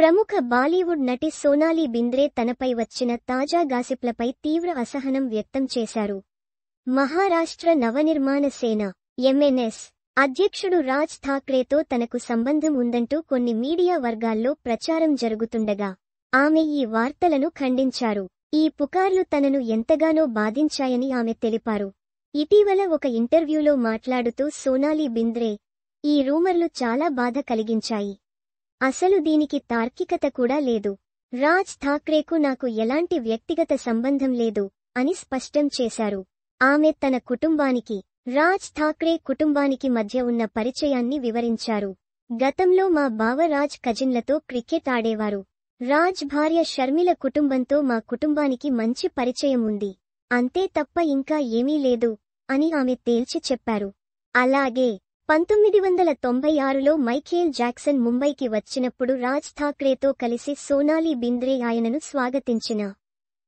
ప్రముఖ బాలీవుడ్ నటి సోనాలి బింద్రే తనపై వచ్చిన తాజా గాసిప్లపై తీవ్ర అసహనం వ్యక్తం చేశారు. మహారాష్ట్ర నవనిర్మాణ సేన ఎంఎన్ఎస్ అధ్యక్షుడు రాజ్ ఠాక్రేతో తనకు సంబంధం ఉందంటూ కొన్ని మీడియా వర్గాల్లో ప్రచారం జరుగుతుండగా ఆమె ఈ వార్తలను ఖండించారు. ఈ పుకార్లు తనను ఎంతగానో బాధించాయని ఆమె తెలిపారు. ఇటీవల ఒక ఇంటర్వ్యూలో మాట్లాడుతూ సోనాలి బింద్రే, ఈ రూమర్లు చాలా బాధ కలిగించాయి. అసలు దీనికి తార్కికత కూడా లేదు. రాజ్ ఠాక్రేకు నాకు ఎలాంటి వ్యక్తిగత సంబంధం లేదు అని స్పష్టం చేశారు. ఆమె తన కుటుంబానికి, రాజ్ ఠాక్రే కుటుంబానికి మధ్య ఉన్న పరిచయాన్ని వివరించారు. గతంలో మా బావ రాజ్ కజిన్లతో క్రికెట్ ఆడేవారు. రాజ్ భార్య షర్మిల కుటుంబంతో మా కుటుంబానికి మంచి పరిచయం ఉంది. అంతే తప్ప ఇంకా ఏమీ లేదు అని ఆమె తేల్చి చెప్పారు. అలాగే 1996లో మైఖేల్ జాక్సన్ ముంబైకి వచ్చినప్పుడు రాజ్ ఠాక్రేతో కలిసి సోనాలి బింద్రే ఆయనను స్వాగతించిన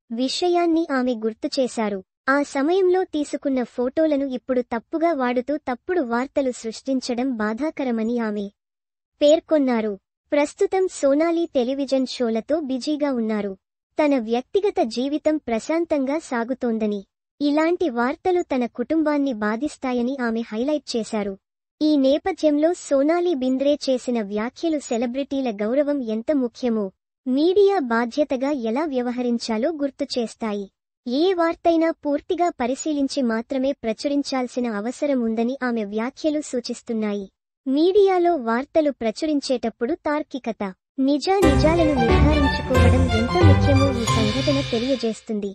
విషయాన్ని ఆమె గుర్తుచేశారు. ఆ సమయంలో తీసుకున్న ఫోటోలను ఇప్పుడు తప్పుగా వాడుతూ తప్పుడు వార్తలు సృష్టించడం బాధాకరమని ఆమె పేర్కొన్నారు. ప్రస్తుతం సోనాలి టెలివిజన్ షోలతో బిజీగా ఉన్నారు. తన వ్యక్తిగత జీవితం ప్రశాంతంగా సాగుతోందని, ఇలాంటి వార్తలు తన కుటుంబాన్ని బాధిస్తాయని ఆమె హైలైట్ చేశారు. ఈ నేపథ్యంలో సోనాలి బింద్రే చేసిన వ్యాఖ్యలు సెలబ్రిటీల గౌరవం ఎంత ముఖ్యమో, మీడియా బాధ్యతగా ఎలా వ్యవహరించాలో గుర్తుచేస్తాయి. ఏ వార్తైనా పూర్తిగా పరిశీలించి మాత్రమే ప్రచురించాల్సిన అవసరం ఉందని ఆమె వ్యాఖ్యలు సూచిస్తున్నాయి. మీడియాలో వార్తలు ప్రచురించేటప్పుడు తార్కికత, నిజాలను నిర్ధారించుకోవడం ఎంత ముఖ్యమో ఈ సంఘటన తెలియజేస్తుంది.